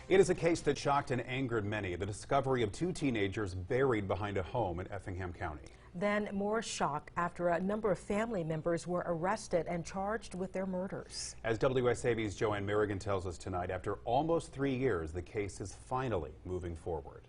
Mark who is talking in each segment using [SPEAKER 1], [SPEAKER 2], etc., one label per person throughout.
[SPEAKER 1] It is a case that shocked and angered many. The discovery of two teenagers buried behind a home in Effingham County.
[SPEAKER 2] Then more shock after a number of family members were arrested and charged with their murders.
[SPEAKER 1] As WSAV's Joanne Merrigan tells us tonight, after almost 3 years, the case is finally moving forward.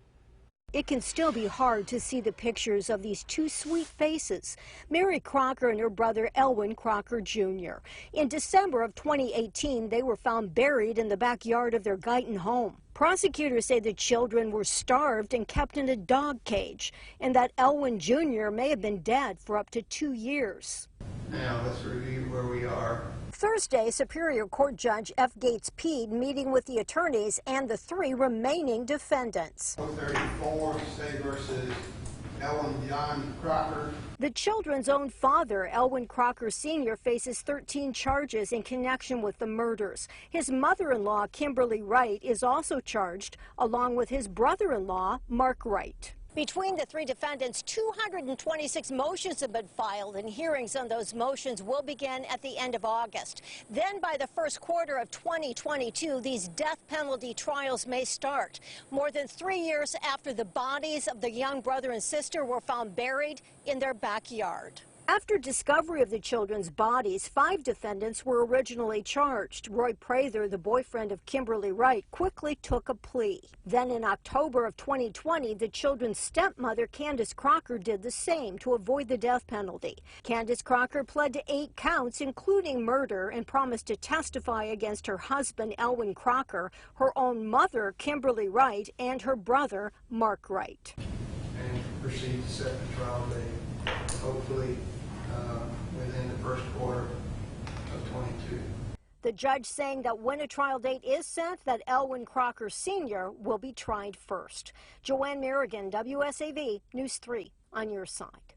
[SPEAKER 3] It can still be hard to see the pictures of these two sweet faces, Mary Crocker and her brother Elwin Crocker Jr. In December of 2018, they were found buried in the backyard of their Guyton home. Prosecutors say the children were starved and kept in a dog cage, and that Elwin Jr. may have been dead for up to 2 years.
[SPEAKER 4] Now let's review where we are.
[SPEAKER 3] Thursday, Superior Court Judge F. Gates Peed meeting with the attorneys and the 3 remaining defendants.
[SPEAKER 4] 34, State versus Elwin John Crocker.
[SPEAKER 3] The children's own father, Elwin Crocker Sr., faces 13 charges in connection with the murders. His mother-in-law, Kimberly Wright, is also charged, along with his brother-in-law, Mark Wright. Between the 3 defendants, 226 motions have been filed, and hearings on those motions will begin at the end of August. Then by the first quarter of 2022, these death penalty trials may start. More than 3 years after the bodies of the young brother and sister were found buried in their backyard. After discovery of the children's bodies, 5 defendants were originally charged. Roy Prather, the boyfriend of Kimberly Wright, quickly took a plea. Then in October of 2020, the children's stepmother, Candace Crocker, did the same to avoid the death penalty. Candace Crocker pled to 8 counts, including murder, and promised to testify against her husband, Elwin Crocker, her own mother, Kimberly Wright, and her brother, Mark Wright.
[SPEAKER 4] And proceed to set the trial date, hopefully within the first quarter of 22.
[SPEAKER 3] The judge saying that when a trial date is set, that Elwin Crocker Sr. will be tried first. Joanne Merrigan, WSAV News 3, on your side.